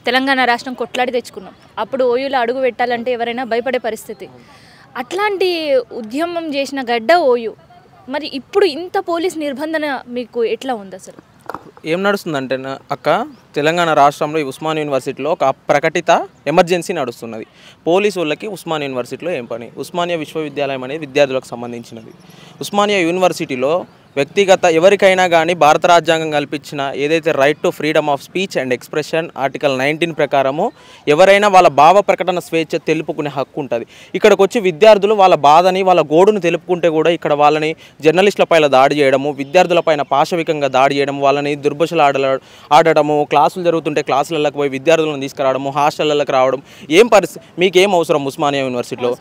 తెలంగాణ రాష్ట్రం కొట్లాడి తెచ్చుకున్నాం. అప్పుడు ఓయూలో అడుగు పెట్టాలంటే ఎవరైనా భయపడే పరిస్థితి. అట్లాంటి ఉద్యమం చేసిన గడ్డ ఓయూ. మరి ఇప్పుడు ఇంత పోలీస్ నిర్బంధన మీకు ఎట్లా ఉంది అసలు? ఏం నడుస్తుందంటే అక్క, తెలంగాణ రాష్ట్రంలో ఈ ఉస్మానియా యూనివర్సిటీలో ఒక ప్రకటిత ఎమర్జెన్సీ నడుస్తున్నది. పోలీసు వాళ్ళకి ఉస్మానియా యూనివర్సిటీలో ఏం పని? ఉస్మానియా విశ్వవిద్యాలయం అనేది విద్యార్థులకు సంబంధించినది. ఉస్మానియా యూనివర్సిటీలో వ్యక్తిగత ఎవరికైనా కానీ భారత రాజ్యాంగం కల్పించిన ఏదైతే right to freedom of speech and expression article 19 ప్రకారము ఎవరైనా వాళ్ళ భావ ప్రకటన స్వేచ్ఛ తెలుపుకునే హక్కు ఉంటుంది. ఇక్కడికి వచ్చి విద్యార్థులు వాళ్ళ బాధని వాళ్ళ గోడును తెలుపుకుంటే కూడా ఇక్కడ వాళ్ళని జర్నలిస్టులపైన దాడి చేయడము, విద్యార్థులపైన పాశవికంగా దాడి చేయడం, వాళ్ళని దుర్భషలు ఆడడము, క్లాసులు జరుగుతుంటే క్లాసులకు పోయి విద్యార్థులను తీసుకురావడము, హాస్టళ్ళకి రావడం. ఏం పరిస్థితి? మీకేం అవసరం? ఉస్మానియా యూనివర్సిటీలో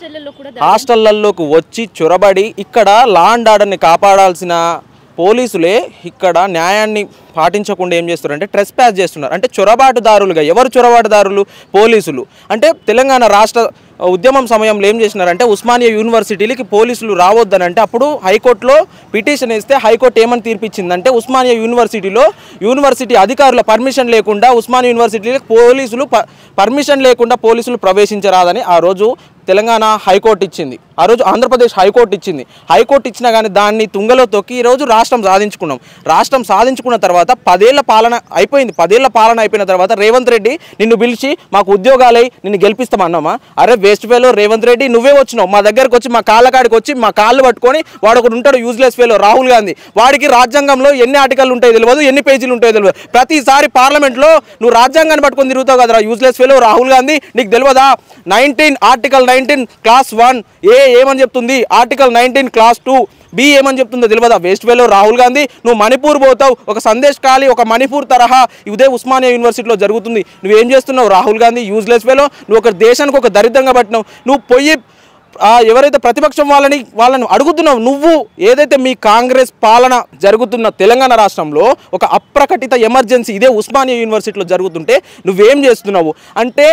హాస్టళ్లలోకి వచ్చి చొరబడి ఇక్కడ లా అండ్ ఆర్డర్ని కాపాడాల్సిన పోలీసులే ఇక్కడ న్యాయాన్ని పాటించకుండా ఏం చేస్తున్నారంటే ట్రెస్పాస్ చేస్తున్నారు. అంటే చొరబాటుదారులుగా. ఎవరు చొరబాటుదారులు? పోలీసులు. అంటే తెలంగాణ రాష్ట్ర ఉద్యమం సమయంలో ఏం చేసినారంటే ఉస్మానియా యూనివర్సిటీలకి పోలీసులు రావద్దని అంటే అప్పుడు హైకోర్టులో పిటిషన్ వేస్తే హైకోర్టు ఏమని తీర్పిచ్చిందంటే ఉస్మానియా యూనివర్సిటీలో యూనివర్సిటీ అధికారుల పర్మిషన్ లేకుండా ఉస్మానియా యూనివర్సిటీలకు పోలీసులు పర్మిషన్ లేకుండా పోలీసులు ప్రవేశించరాదని ఆ రోజు తెలంగాణ హైకోర్టు ఇచ్చింది. ఆ రోజు ఆంధ్రప్రదేశ్ హైకోర్టు ఇచ్చింది. హైకోర్టు ఇచ్చినా కానీ దాన్ని తుంగలో తొక్కి ఈరోజు రాష్ట్రం సాధించుకున్నాం. రాష్ట్రం సాధించుకున్న తర్వాత 10 ఏళ్ల పాలన అయిపోయింది. 10 ఏళ్ల పాలన అయిపోయిన తర్వాత రేవంత్ రెడ్డి నిన్ను పిలిచి మాకు ఉద్యోగాలై నిన్ను గెలిపిస్తామన్నామా? అరే వేస్ట్ ఫెలో రేవంత్ రెడ్డి, నువ్వే వచ్చినావు మా దగ్గరకు వచ్చి మా కాళ్ళ కాడికి వచ్చి మా కాళ్ళు పట్టుకొని వాడు ఒకడు ఉంటాడు యూజ్లెస్ ఫెలో రాహుల్ గాంధీ. వాడికి రాజ్యాంగంలో ఎన్ని ఆర్టికల్ ఉంటాయో తెలియదు, ఎన్ని పేజీలు ఉంటాయో తెలియదు. ప్రతిసారి పార్లమెంట్లో నువ్వు రాజ్యాంగాన్ని పట్టుకొని తిరుగుతావు కదరా యూజ్లెస్ ఫెలో రాహుల్ గాంధీ. నీకు తెలియదా? ఆర్టికల్ 19 క్లాస్ 1 ఏమని చెప్తుంది, ఆర్టికల్ 19 క్లాస్ 2 బి ఏమని చెప్తుందో తెలియదా? వేస్ట్ వేలో రాహుల్ గాంధీ. నువ్వు మణిపూర్ పోతావు, ఒక సందేశ్ ఖాళీ ఒక మణిపూర్ తరహా ఇదే ఉస్మానియా యూనివర్సిటీలో జరుగుతుంది. నువ్వేం చేస్తున్నావు రాహుల్ గాంధీ? యూజ్లెస్ వేలో నువ్వు ఒక దేశానికి ఒక దరిద్రంగా పట్టినావు. నువ్వు పోయి ఎవరైతే ప్రతిపక్షం వాళ్ళని అడుగుతున్నావు, నువ్వు ఏదైతే మీ కాంగ్రెస్ పాలన జరుగుతున్న తెలంగాణ రాష్ట్రంలో ఒక అప్రకటిత ఎమర్జెన్సీ ఇదే ఉస్మానియా యూనివర్సిటీలో జరుగుతుంటే నువ్వేం చేస్తున్నావు అంటే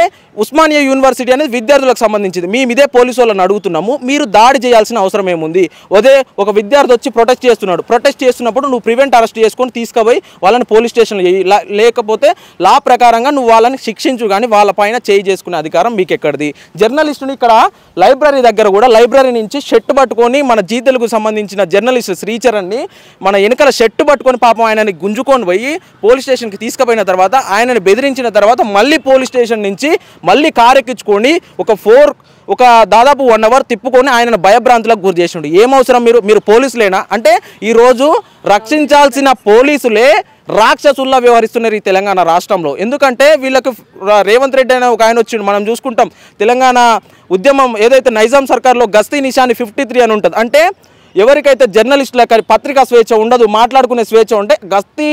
ఉస్మానియా యూనివర్సిటీ అనేది విద్యార్థులకు సంబంధించింది. మేము ఇదే పోలీసు వాళ్ళని అడుగుతున్నాము, మీరు దాడి చేయాల్సిన అవసరం ఏముంది? అదే ఒక విద్యార్థి వచ్చి ప్రొటెస్ట్ చేస్తున్నాడు, ప్రొటెస్ట్ చేస్తున్నప్పుడు నువ్వు ప్రివెంట్ అరెస్ట్ చేసుకొని తీసుకుపోయి వాళ్ళని పోలీస్ స్టేషన్లో లేకపోతే లా ప్రకారంగా నువ్వు వాళ్ళని శిక్షించు, కానీ వాళ్ళపైన చేయి చేసుకునే అధికారం మీకు ఎక్కడిది? జర్నలిస్టుని ఇక్కడ లైబ్రరీ దగ్గర కూడా లైబ్రరీ నుంచి షర్ట్ పట్టుకొని మన జీ తెలుగుకు సంబంధించిన జర్నలిస్ట్ శ్రీచరణ్ని మన వెనకాల షర్ట్ పట్టుకొని పాపం ఆయనని గుంజుకొని పోయి పోలీస్ స్టేషన్కి తీసుకుపోయిన తర్వాత ఆయనని బెదిరించిన తర్వాత మళ్ళీ పోలీస్ స్టేషన్ నుంచి మళ్ళీ కారెక్కించుకొని ఒక దాదాపు 1 అవర్ తిప్పుకొని ఆయనను భయభ్రాంతులకు గురి చేసిండు. ఏమవసరం? మీరు పోలీసులేనా? అంటే ఈరోజు రక్షించాల్సిన పోలీసులే రాక్షసుల్లా వ్యవహరిస్తున్నారు ఈ తెలంగాణ రాష్ట్రంలో. ఎందుకంటే వీళ్ళకి రేవంత్ రెడ్డి అనే ఒక ఆయన వచ్చిండు, మనం చూసుకుంటాం. తెలంగాణ ఉద్యమం ఏదైతే నైజాం సర్కార్లో గస్తీ నిషాని 53 అని ఉంటుంది. అంటే ఎవరికైతే జర్నలిస్టులకు పత్రికా స్వేచ్ఛ ఉండదు, మాట్లాడుకునే స్వేచ్ఛ ఉంటే గస్తీ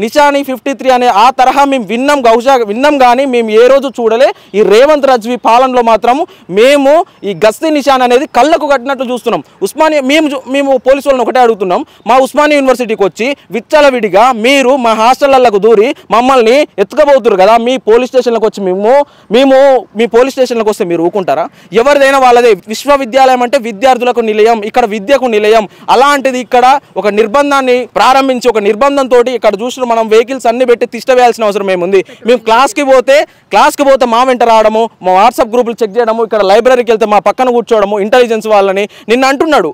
నిషాని 53 అనే ఆ తరహా మేము విన్నాం కానీ మేము ఏ రోజు చూడలే. ఈ రేవంత్ రజ్వీ పాలనలో మాత్రము మేము ఈ గస్తీ నిషాన్ అనేది కళ్ళకు కట్టినట్లు చూస్తున్నాం. ఉస్మానియా మేము పోలీసు వాళ్ళని ఒకటే అడుగుతున్నాం, మా ఉస్మానియా యూనివర్సిటీకి వచ్చి విచ్చలవిడిగా మీరు మా హాస్టళ్లకు దూరి మమ్మల్ని ఎత్తుకపోతున్నారు కదా, మీ పోలీస్ స్టేషన్లకు వచ్చి మేము మీ పోలీస్ స్టేషన్లకు వస్తే మీరు ఊరుకుంటారా? ఎవరిదైనా వాళ్ళదే. విశ్వవిద్యాలయం అంటే విద్యార్థులకు నిలయం, ఇక్కడ విద్యకు నిలయం. అలాంటిది ఇక్కడ ఒక నిర్బంధాన్ని ప్రారంభించి ఒక నిర్బంధంతో ఇక్కడ చూసిన మనం వెహికల్స్ అన్ని పెట్టి తిష్టవేయాల్సిన అవసరం ఏముంది? మేము క్లాస్కి పోతే మా వెంట రావడము, మా వాట్సాప్ గ్రూపులు చెక్ చేయడము, ఇక్కడ లైబ్రరీకి వెళ్తే మా పక్కన కూర్చోవడము, ఇంటెలిజెన్స్ వాళ్ళని నిన్న అంటున్నాడు.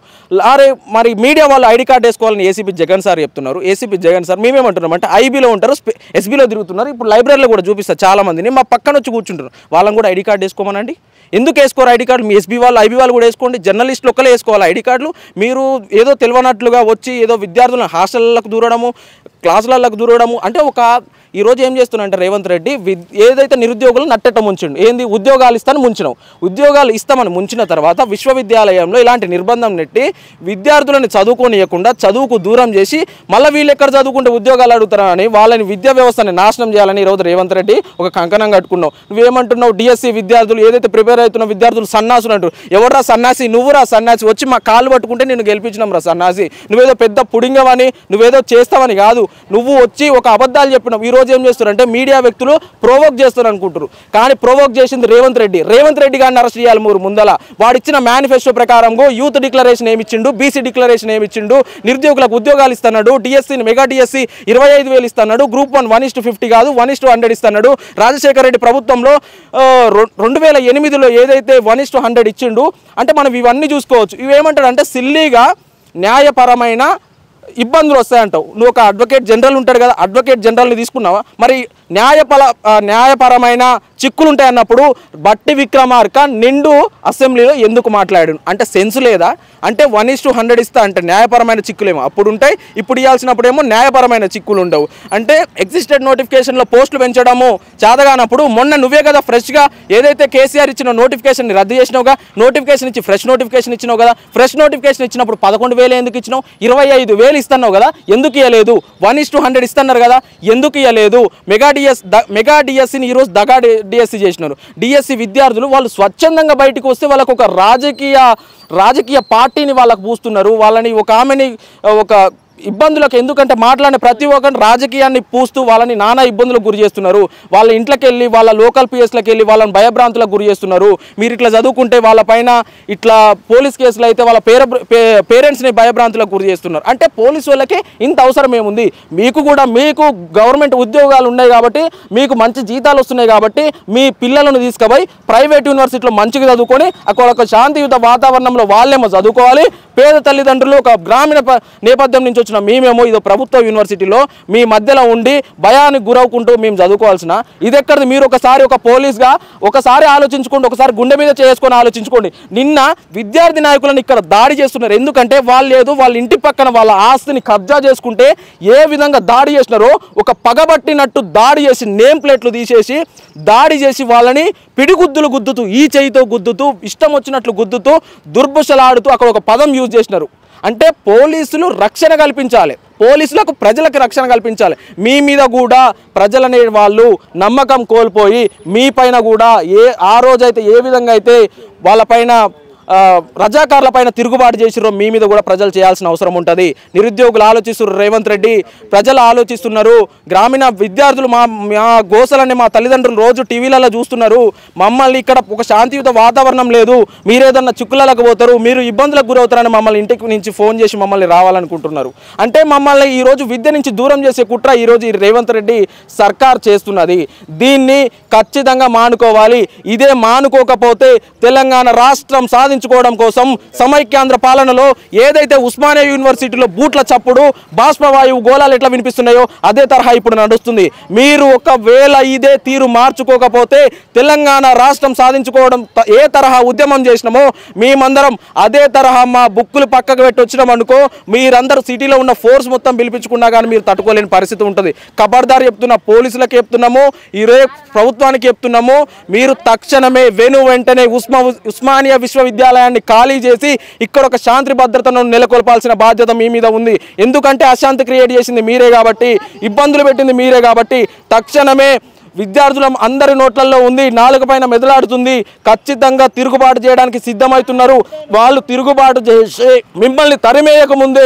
అరే మరి మీడియా వాళ్ళు ఐడి కార్డు వేసుకోవాలని ఏసీపీ జగన్ సార్ చెప్తున్నారు. ఏసీపీ జగన్ సార్ మేమేమంటున్నాం అంటే ఐబీలో ఉంటారు, ఎస్బీలో తిరుగుతున్నారు. ఇప్పుడు లైబ్రరీలో కూడా చూపిస్తారు చాలా మందిని, మా పక్కన వచ్చి కూర్చుంటారు. వాళ్ళని కూడా ఐడి కార్డు వేసుకోమనండి. ఎందుకు వేసుకోరు ఐడి కార్డు? మీ ఎస్బీ వాళ్ళు ఐబీ వాళ్ళు కూడా వేసుకోండి. జర్నలిస్టులు ఒక్కలే వేసుకోవాలి ఐడి కార్డులు. మీరు ఏదో తెలియనట్లుగా వచ్చి ఏదో విద్యార్థులను హాస్టళ్లకు దూరడము, క్లాసులకు దూరడము అంటే ఈరోజు ఏం చేస్తున్నారంటే రేవంత్ రెడ్డి ఏదైతే నిరుద్యోగులు నట్టేట ముంచిండు. ఏంది? ఉద్యోగాలు ఇస్తామని ముంచినావు. ఉద్యోగాలు ఇస్తామని ముంచిన తర్వాత విశ్వవిద్యాలయంలో ఇలాంటి నిర్బంధం నెట్టి విద్యార్థులను చదువుకోనియకుండా చదువుకు దూరం చేసి మళ్ళీ వీళ్ళు ఎక్కడ చదువుకుంటే ఉద్యోగాలు అడుగుతారని వాళ్ళని విద్యా వ్యవస్థని నాశనం చేయాలని ఈరోజు రేవంత్ రెడ్డి ఒక కంకణం కట్టుకున్నావు. నువ్వేమంటున్నావు? డిఎస్సి విద్యార్థులు ఏదైతే ప్రిపేర్ అవుతున్న విద్యార్థులు సన్నాసులు అంటారు. ఎవడరా సన్నాసి? నువ్వురా సన్నాసి. వచ్చి మా కాళ్ళు పట్టుకుంటే నేను గెలిపించినాం రా సన్నాసి. నువ్వేదో పెద్ద పుడింగవని నువ్వేదో చేస్తావని కాదు, నువ్వు వచ్చి ఒక అబద్ధాలు చెప్పినావు. ఈరోజు ఏం చేస్తున్నారంటే మీడియా వ్యక్తులు ప్రొవోక్ చేస్తారు అనుకుంటారు, కానీ ప్రొవోక్ చేసింది రేవంత్ రెడ్డి గారిని అరెస్ట్ చేయాలి ముందల. వాడిచ్చిన మేనిఫెస్టో ప్రకారంగా యూత్ డిక్లరేషన్ ఏమిచ్చిండు, బీసీ డిక్లరేషన్ ఏమిచ్చిండు, నిరుద్యోగులకు ఉద్యోగాలు ఇస్తున్నాడు, డిఎస్సీని మెగా డిఎస్సీ 25,000 ఇస్తున్నాడు, గ్రూప్ 1 1:50 కాదు 1:100 ఇస్తున్నాడు. రాజశేఖర రెడ్డి ప్రభుత్వంలో 2008లో ఏదైతే 1:100 ఇచ్చిండు. అంటే మనం ఇవన్నీ చూసుకోవచ్చు. ఇవేమంటాడు అంటే సిల్లీగా న్యాయపరమైన ఇబ్బందులు వస్తాయంటావు. నువ్వు ఒక అడ్వకేట్ జనరల్ ఉంటాడు కదా, అడ్వకేట్ జనరల్ని తీసుకున్నావా? మరి న్యాయపరమైన చిక్కులు ఉంటాయన్నప్పుడు బట్టి విక్రమార్క నిండు అసెంబ్లీలో ఎందుకు మాట్లాడాడు అంటే సెన్స్ లేదా? అంటే 1:100 ఇస్తా అంటే న్యాయపరమైన చిక్కులేమో అప్పుడు ఉంటాయి, ఇప్పుడు ఇవ్వాల్సినప్పుడేమో న్యాయపరమైన చిక్కులు ఉండవు. అంటే ఎగ్జిస్టెడ్ నోటిఫికేషన్లో పోస్టులు పెంచడము చేతగానప్పుడు మొన్న నువ్వే కదా ఫ్రెష్గా ఏదైతే కేసీఆర్ ఇచ్చిన నోటిఫికేషన్ని రద్దు చేసినావుగా, నోటిఫికేషన్ ఇచ్చి ఫ్రెష్ నోటిఫికేషన్ ఇచ్చినావు కదా. ఫ్రెష్ నోటిఫికేషన్ ఇచ్చినప్పుడు 11,000 ఎందుకు ఇచ్చినావు? 25,000 ఇస్తున్నావు కదా, ఎందుకు ఇవ్వలేదు? 1:100 ఇస్తున్నారు కదా, ఎందుకు ఇవ్వలేదు? మెగా డిఎస్సిని ఈరోజు దగా డిఎస్సి చేసినారు. డిఎస్సి విద్యార్థులు వాళ్ళు స్వచ్ఛందంగా బయటకు వస్తే వాళ్ళకు ఒక రాజకీయ పార్టీని వాళ్ళకు పూస్తున్నారు. వాళ్ళని ఒక ఆమెని ఒక ఇబ్బందులకు ఎందుకంటే మాట్లాడిన ప్రతి ఒక్కరిని రాజకీయాన్ని పూస్తూ వాళ్ళని నానా ఇబ్బందులకు గురి చేస్తున్నారు. వాళ్ళ ఇంట్లోకి వెళ్ళి వాళ్ళ లోకల్ పిఎస్లకు వెళ్ళి వాళ్ళని భయభ్రాంతులకు గురి చేస్తున్నారు. మీరు ఇట్లా చదువుకుంటే వాళ్ళ పైన ఇట్లా పోలీస్ కేసులు అయితే వాళ్ళ పేరెంట్స్ని భయభ్రాంతులకు గురి చేస్తున్నారు. అంటే పోలీసు వాళ్ళకి ఇంత అవసరం ఏముంది? మీకు గవర్నమెంట్ ఉద్యోగాలు ఉన్నాయి కాబట్టి, మీకు మంచి జీతాలు వస్తున్నాయి కాబట్టి మీ పిల్లలను తీసుకుపోయి ప్రైవేట్ యూనివర్సిటీలో మంచిగా చదువుకొని అక్కడ ఒక శాంతియుత వాతావరణంలో వాళ్ళేమో చదువుకోవాలి. పేద తల్లిదండ్రులు ఒక గ్రామీణ నేపథ్యం నుంచి వచ్చిన మేమేమో ఇదో ప్రభుత్వ యూనివర్సిటీలో మీ మధ్యలో ఉండి భయానికి గురవుకుంటూ మేము చదువుకోవాల్సిన ఇది ఎక్కడిది? మీరు ఒకసారి ఒక పోలీస్గా ఒకసారి ఆలోచించుకోండి, ఒకసారి గుండె మీద చేసుకొని ఆలోచించుకోండి. నిన్న విద్యార్థి నాయకులను ఇక్కడ దాడి చేస్తున్నారు. ఎందుకంటే వాళ్ళ ఇంటి పక్కన వాళ్ళ ఆస్తిని కబ్జా చేసుకుంటే ఏ విధంగా దాడి చేసినారో ఒక పగబట్టినట్టు దాడి చేసి నేమ్ ప్లేట్లు తీసేసి దాడి చేసి వాళ్ళని పిడిగుద్దులు గుద్దుతూ ఈ చేయితో గుద్దుతూ ఇష్టం వచ్చినట్లు గుద్దుతూ దుర్భుషలాడుతూ అక్కడ ఒక పదం యూజ్ చేసినారు. అంటే పోలీసులు రక్షణ కల్పించాలి, పోలీసులకు ప్రజలకు రక్షణ కల్పించాలి. మీ మీద కూడా ప్రజలనే వాళ్ళు నమ్మకం కోల్పోయి మీ పైన కూడా ఆ రోజైతే ఏ విధంగా అయితే వాళ్ళపైన రజాకార్ల పైన తిరుగుబాటు చేసిరో మీ మీద కూడా ప్రజలు చేయాల్సిన అవసరం ఉంటుంది. నిరుద్యోగులు ఆలోచిస్తున్నారు, రేవంత్ రెడ్డి ప్రజలు ఆలోచిస్తున్నారు, గ్రామీణ విద్యార్థులు మా గోసలని మా తల్లిదండ్రులు రోజు టీవీలలో చూస్తున్నారు. మమ్మల్ని ఇక్కడ ఒక శాంతియుత వాతావరణం లేదు, మీరేదన్నా చిక్కులకు పోతారు, మీరు ఇబ్బందులకు గురవుతారని మమ్మల్ని ఇంటికి నుంచి ఫోన్ చేసి మమ్మల్ని రావాలనుకుంటున్నారు. అంటే మమ్మల్ని ఈరోజు విద్య నుంచి దూరం చేసే కుట్ర ఈరోజు ఈ రేవంత్ రెడ్డి సర్కార్ చేస్తున్నది. దీన్ని ఖచ్చితంగా మానుకోవాలి. ఇదే మానుకోకపోతే తెలంగాణ రాష్ట్రం సాధించుకోవడం కోసం సమైక్యాంధ్ర పాలనలో ఏదైతే ఉస్మానియా యూనివర్సిటీలో బూట్ల చప్పుడు బాష్పవాయువు గోళాలు ఎట్లా వినిపిస్తున్నాయో అదే తరహా ఇప్పుడు నడుస్తుంది. మీరు ఒకవేళ ఇదే తీరు మార్చుకోకపోతే తెలంగాణ రాష్ట్రం సాధించుకోవడం ఏ తరహా ఉద్యమం చేసినామో మేమందరం అదే తరహా మా బుక్కులు పక్కకు పెట్టి వచ్చినాం అనుకో, మీరందరూ సిటీలో ఉన్న ఫోర్స్ మొత్తం పిలిపించుకున్నా కానీ మీరు తట్టుకోలేని పరిస్థితి ఉంటుంది. ఖబర్దార్ చెప్తున్నా, పోలీసులకు చెప్తున్నాము, ఈరోజు ప్రభుత్వానికి చెప్తున్నాము, మీరు తక్షణమే వెంటనే ఉస్మానియా విశ్వవిద్యాలయాన్ని ఖాళీ చేసి ఇక్కడ ఒక శాంతి భద్రతను నెలకొల్పాల్సిన బాధ్యత మీ మీద ఉంది. ఎందుకంటే అశాంతి క్రియేట్ చేసింది మీరే కాబట్టి, ఇబ్బందులు పెట్టింది మీరే కాబట్టి తక్షణమే విద్యార్థుల అందరి నోట్లలో ఉంది, నాలుగు పైన మెదలాడుతుంది. ఖచ్చితంగా తిరుగుబాటు చేయడానికి సిద్ధమవుతున్నారు. వాళ్ళు తిరుగుబాటు చేసి మిమ్మల్ని తరిమేయక ముందే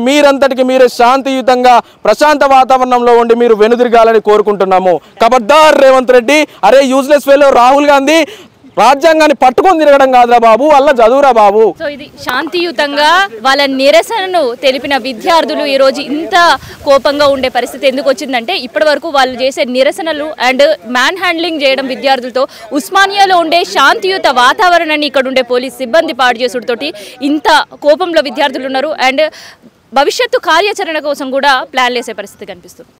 మీరంతటికి మీరే శాంతియుతంగా ప్రశాంత వాతావరణంలో ఉండి మీరు వెనుదిరగాలని కోరుకుంటున్నాము. ఖబర్దార్ రేవంత్ రెడ్డి, అరే యూజ్లెస్ ఫెలో రాహుల్ గాంధీ రాజ్యాంగాన్ని పట్టుకొని తిరగడం కాదురా బాబు, అలా చదువురా బాబు. సో ఇది శాంతియుతంగా వాళ్ళ నిరసనను తెలిపిన విద్యార్థులు ఈరోజు ఇంత కోపంగా ఉండే పరిస్థితి ఎందుకు వచ్చిందంటే ఇప్పటి వరకు వాళ్ళు చేసే నిరసనలు అండ్ మ్యాన్ హ్యాండ్లింగ్ చేయడం విద్యార్థులతో ఉస్మానియాలో ఉండే శాంతియుత వాతావరణాన్ని ఇక్కడ ఉండే పోలీస్ సిబ్బంది పాడు చేసుడుతోటి ఇంత కోపంలో విద్యార్థులు ఉన్నారు. అండ్ భవిష్యత్తు కార్యాచరణ కోసం కూడా ప్లాన్ చేసే పరిస్థితి కనిపిస్తుంది.